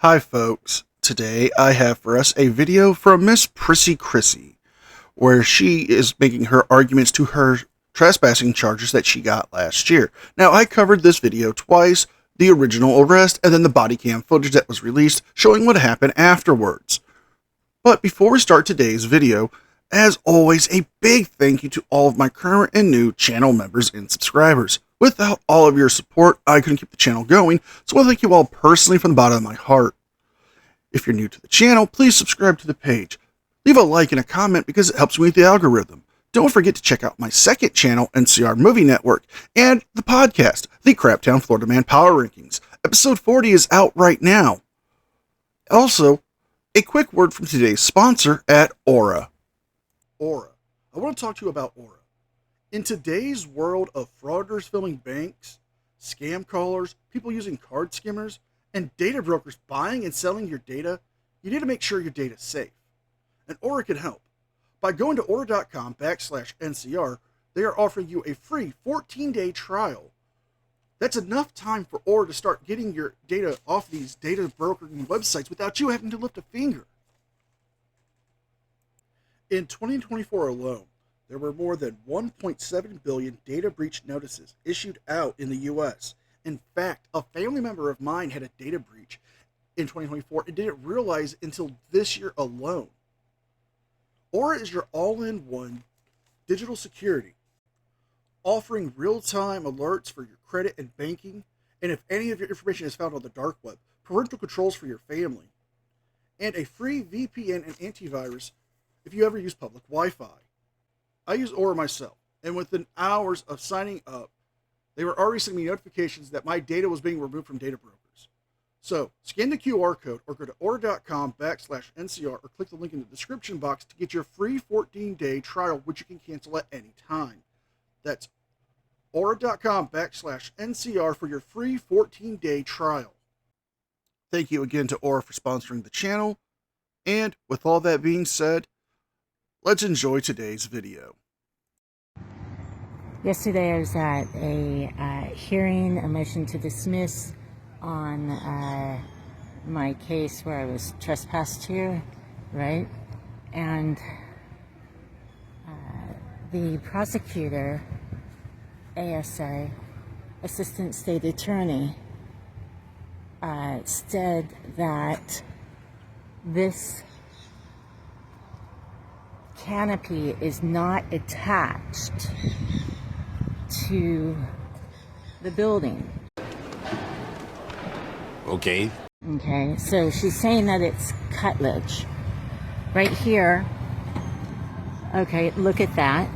Hi folks, today I have for us a video from Miss Prissy Chrissy, where she is making her arguments to her trespassing charges that she got last year. Now I covered this video twice, the original arrest and then the body cam footage that was released showing what happened afterwards. But before we start today's video, as always, a big thank you to all of my current and new channel members and subscribers. Without all of your support, I couldn't keep the channel going, so I want to thank you all personally from the bottom of my heart. If you're new to the channel, please subscribe to the page. Leave a like and a comment because it helps me with the algorithm. Don't forget to check out my second channel, NCR Movie Network, and the podcast, the Craptown Florida Man Power Rankings. Episode 40 is out right now. Also, a quick word from today's sponsor at Aura. Aura. I want to talk to you about Aura. In today's world of frauditors filming banks, scam callers, people using card skimmers, and data brokers buying and selling your data, you need to make sure your data is safe. And Aura can help. By going to aura.com/NCR, they are offering you a free 14-day trial. That's enough time for Aura to start getting your data off these data brokering websites without you having to lift a finger. In 2024 alone, there were more than 1.7 billion data breach notices issued out in the U.S. In fact, a family member of mine had a data breach in 2024 and didn't realize until this year alone. Aura is your all-in-one digital security, offering real-time alerts for your credit and banking, and if any of your information is found on the dark web, parental controls for your family, and a free VPN and antivirus if you ever use public Wi-Fi. I use Aura myself, and within hours of signing up, they were already sending me notifications that my data was being removed from data brokers. So, scan the QR code or go to aura.com/NCR or click the link in the description box to get your free 14-day trial, which you can cancel at any time. That's aura.com/NCR for your free 14-day trial. Thank you again to Aura for sponsoring the channel. And with all that being said, let's enjoy today's video. Yesterday I was at a hearing, a motion to dismiss on my case where I was trespassed here, right? And the prosecutor, ASA, Assistant State Attorney, said that this canopy is not attached to the building. Okay, So she's saying that it's curtilage. Right here. Okay, look at that.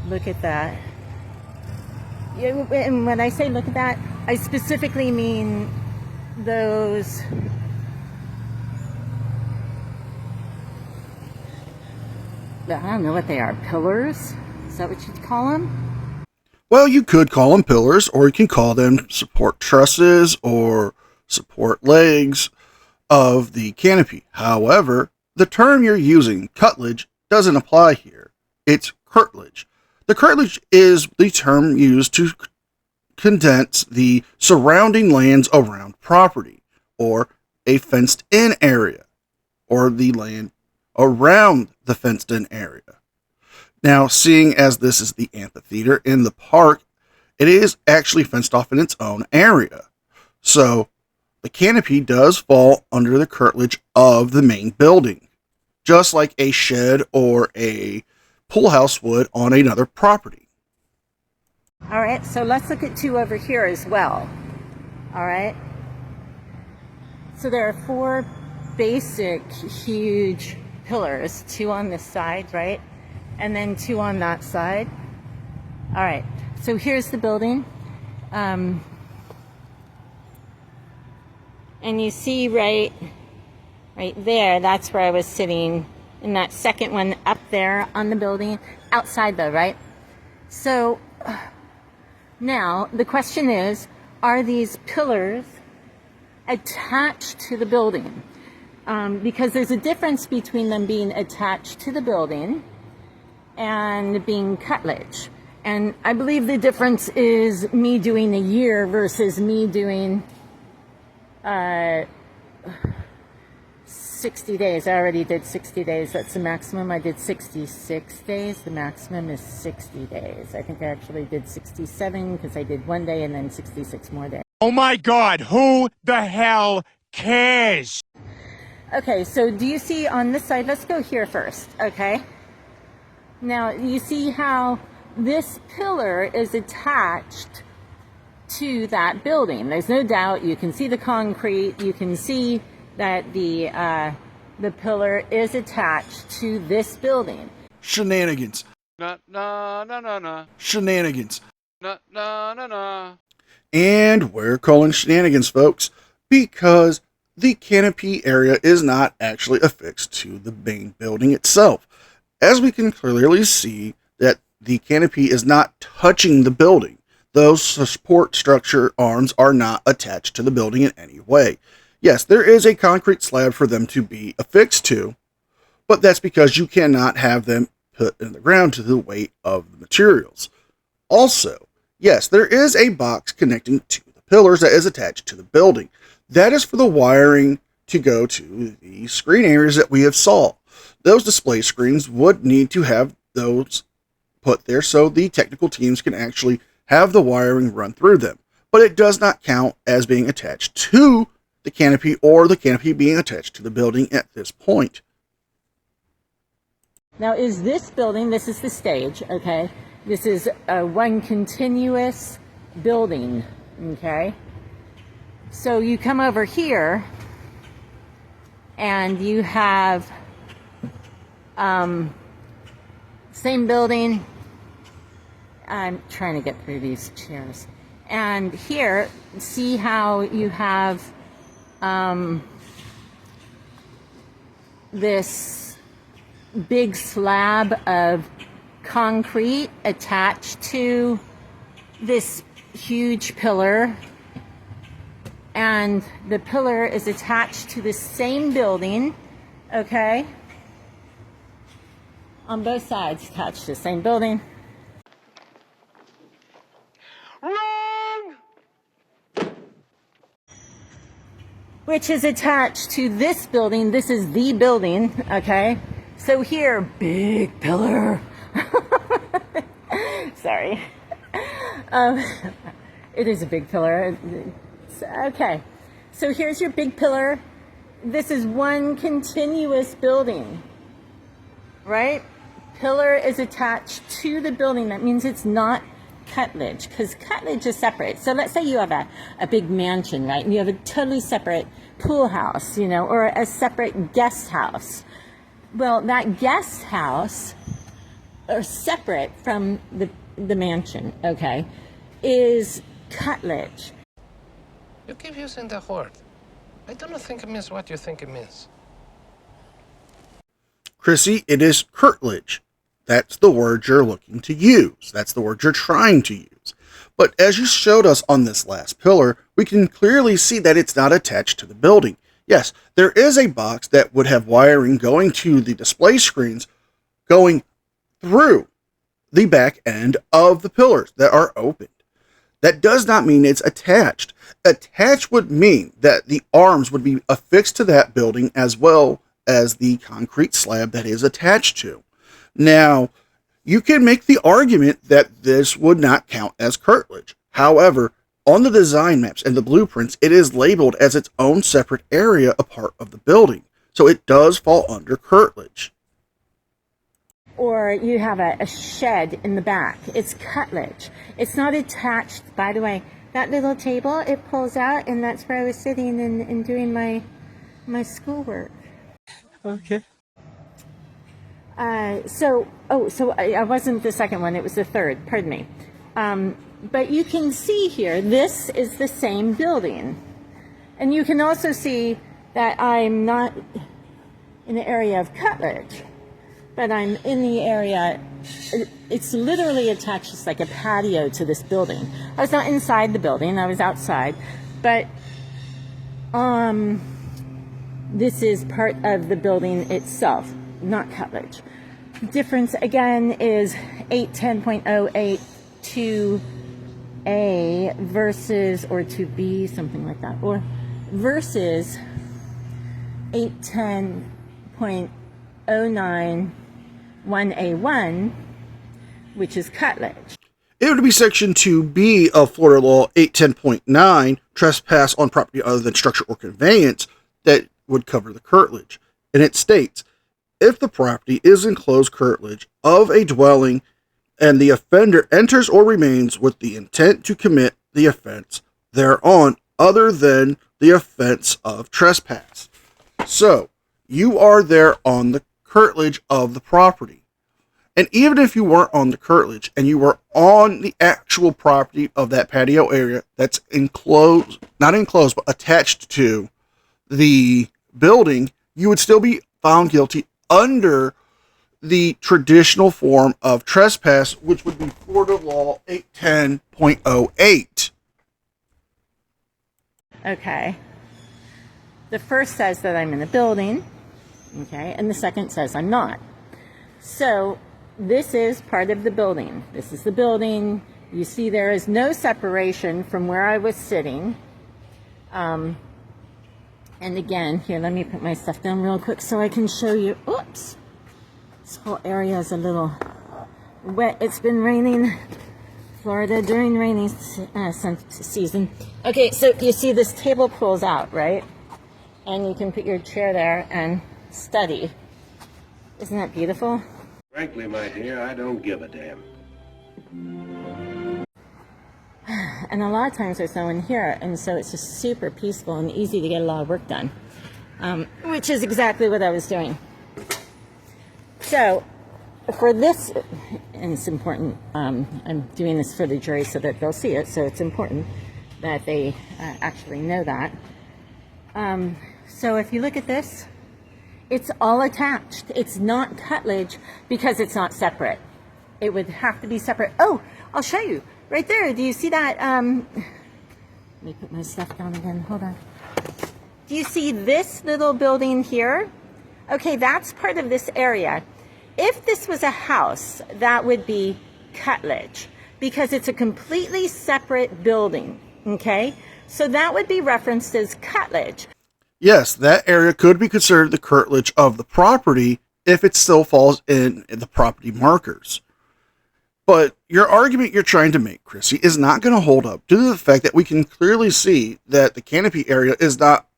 Look at that. And when I say look at that, I specifically mean those... I don't know what they are. Pillars? Is that what you'd call them? Well, you could call them pillars, or you can call them support trusses or support legs of the canopy. However, the term you're using, curtilage, doesn't apply here. It's curtilage. The curtilage is the term used to condense the surrounding lands around property, or a fenced-in area, or the land around the fenced-in area. Now, seeing as this is the amphitheater in the park, it is actually fenced off in its own area. So, the canopy does fall under the curtilage of the main building, just like a shed or a pool house would on another property. All right, so let's look at two over here as well. All right. So there are four basic, huge pillars, two on this side, right? And then two on that side. All right, so here's the building. And you see right there, that's where I was sitting in that second one up there on the building, outside though, right? So now the question is, are these pillars attached to the building? Because there's a difference between them being attached to the building and being curtilage. And I believe the difference is me doing a year versus me doing 60 days. I already did 60 days. That's the maximum. I did 66 days. The maximum is 60 days. I think I actually did 67 because I did 1 day and then 66 more days. Oh my God, who the hell cares? Okay, so do you see on this side? Let's go here first, okay? Now, you see how this pillar is attached to that building. There's no doubt. You can see the concrete. You can see that the pillar is attached to this building. Shenanigans. Na na na na na. Shenanigans. Na na na na. And we're calling shenanigans, folks, because the canopy area is not actually affixed to the main building itself. As we can clearly see that the canopy is not touching the building. Those support structure arms are not attached to the building in any way. Yes, there is a concrete slab for them to be affixed to, but that's because you cannot have them put in the ground to the weight of the materials. Also, yes, there is a box connecting to the pillars that is attached to the building. That is for the wiring to go to the screen areas that we have saw. Those display screens would need to have those put there so the technical teams can actually have the wiring run through them. But it does not count as being attached to the canopy or the canopy being attached to the building at this point. Now, is this building, this is the stage, okay? This is one continuous building, okay? So you come over here and you have same building. I'm trying to get through these chairs. And here, see how you have this big slab of concrete attached to this huge pillar, and the pillar is attached to the same building, okay? On both sides, attached to the same building. Wrong! Which is attached to this building. This is the building, okay? So here, big pillar. Sorry. It is a big pillar. Okay. So here's your big pillar. This is one continuous building, right? Pillar is attached to the building. That means it's not curtilage, because curtilage is separate. So let's say you have a big mansion, right? And you have a totally separate pool house, you know, or a separate guest house. Well, that guest house, or separate from the mansion, okay, is curtilage. You keep using the word. I do not think it means what you think it means. Chrissy, it is curtilage. That's the word you're looking to use. That's the word you're trying to use. But as you showed us on this last pillar, we can clearly see that it's not attached to the building. Yes, there is a box that would have wiring going to the display screens going through the back end of the pillars that are opened. That does not mean it's attached. Attached would mean that the arms would be affixed to that building as well as the concrete slab that is attached to. Now, you can make the argument that this would not count as curtilage. However, on the design maps and the blueprints, it is labeled as its own separate area, a part of the building. So it does fall under curtilage. Or you have a shed in the back. It's curtilage. It's not attached. By the way, that little table, it pulls out, and that's where I was sitting and doing my schoolwork. Okay. So I wasn't the second one, it was the third, pardon me. But you can see here, this is the same building. And you can also see that I'm not in the area of curtilage, but I'm in the area, it's literally attached, just like a patio to this building. I was not inside the building, I was outside, but this is part of the building itself, not curtilage. Difference again is 810.08 to A versus, or to B, something like that, or versus 810.091A1, which is curtilage. It would be Section 2B of Florida Law 810.9, trespass on property other than structure or conveyance, that would cover the curtilage. And it states, if the property is enclosed curtilage of a dwelling and the offender enters or remains with the intent to commit the offense thereon other than the offense of trespass. So, you are there on the curtilage of the property. And even if you weren't on the curtilage and you were on the actual property of that patio area that's enclosed, not enclosed, but attached to the building, you would still be found guilty under the traditional form of trespass, which would be Florida Law 810.08. Okay. The first says that I'm in a building, okay, and the second says I'm not. So this is part of the building. This is the building. You see there is no separation from where I was sitting. And again, here, let me put my stuff down real quick so I can show you. Oops. This whole area is a little wet. It's been raining Florida during rainy season. Okay, so you see this table pulls out, right? And you can put your chair there and study. Isn't that beautiful? Frankly, my dear, I don't give a damn. And a lot of times there's no one here, and so it's just super peaceful and easy to get a lot of work done, which is exactly what I was doing. So for this, and it's important, I'm doing this for the jury so that they'll see it, so it's important that they actually know that. So if you look at this, it's all attached. It's not curtilage because it's not separate. It would have to be separate. Oh, I'll show you. Right there. Do you see that? Let me put my stuff down again. Hold on. Do you see this little building here? Okay, that's part of this area. If this was a house, that would be curtilage because it's a completely separate building. Okay? So that would be referenced as curtilage. Yes, that area could be considered the curtilage of the property if it still falls in the property markers. But your argument you're trying to make, Chrissy, is not going to hold up due to the fact that we can clearly see that the canopy area is not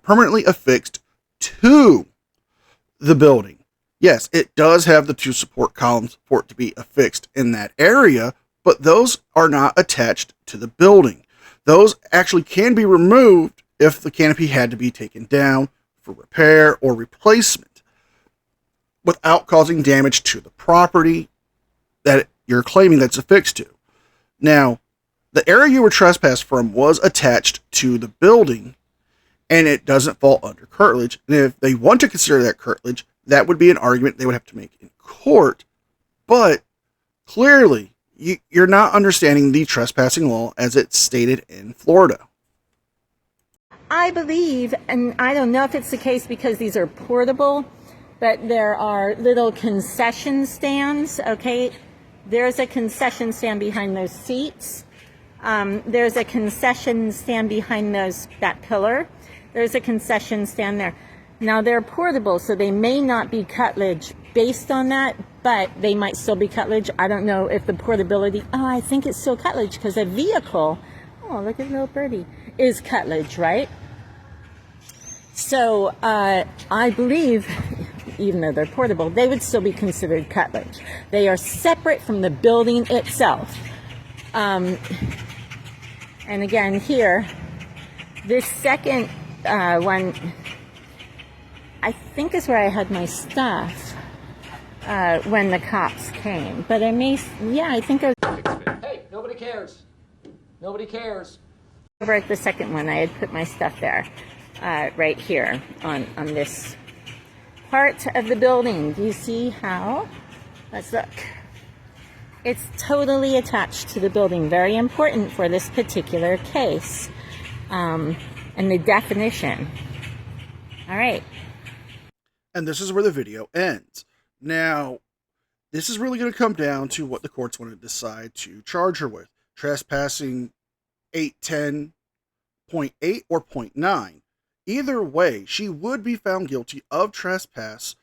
permanently affixed to the building. Yes, it does have the two support columns for it to be affixed in that area, but those are not attached to the building. Those actually can be removed if the canopy had to be taken down for repair or replacement without causing damage to the property that you're claiming that's affixed to. Now, the area you were trespassed from was attached to the building and it doesn't fall under curtilage. And if they want to consider that curtilage, that would be an argument they would have to make in court. But clearly, you're not understanding the trespassing law as it's stated in Florida. I believe, and I don't know if it's the case because these are portable, but there are little concession stands, okay? There's a concession stand behind those seats. There's a concession stand behind that pillar. There's a concession stand there. Now they're portable, so they may not be curtilage based on that, but they might still be curtilage. I don't know if the portability, I think it's still curtilage because a vehicle, oh, look at little birdie, is curtilage, right? So I believe, even though they're portable, they would still be considered curtilage. They are separate from the building itself. And again, here, this second one, I think is where I had my stuff when the cops came. But I may, yeah, I think I was... Hey, nobody cares. Nobody cares. Over at the second one, I had put my stuff there, right here on this part of the building. Do you see how? Let's look. It's totally attached to the building. Very important for this particular case. And the definition. All right. And this is where the video ends. Now, this is really going to come down to what the courts want to decide to charge her with. Trespassing 0.8 or 0.9. Either way, she would be found guilty of trespass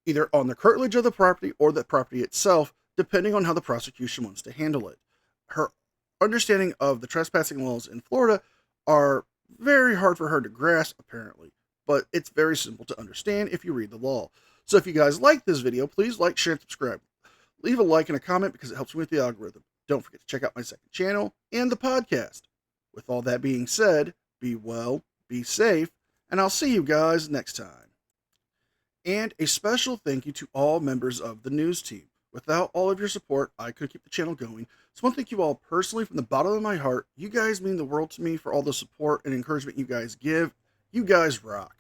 either on the curtilage of the property or the property itself, depending on how the prosecution wants to handle it. Her understanding of the trespassing laws in Florida are very hard for her to grasp, apparently, but it's very simple to understand if you read the law. So if you guys like this video, please like, share, and subscribe. Leave a like and a comment because it helps me with the algorithm. Don't forget to check out my second channel and the podcast. With all that being said, be well, be safe, and I'll see you guys next time. And a special thank you to all members of the news team. Without all of your support, I couldn't keep the channel going. So I want to thank you all personally from the bottom of my heart. You guys mean the world to me for all the support and encouragement you guys give. You guys rock.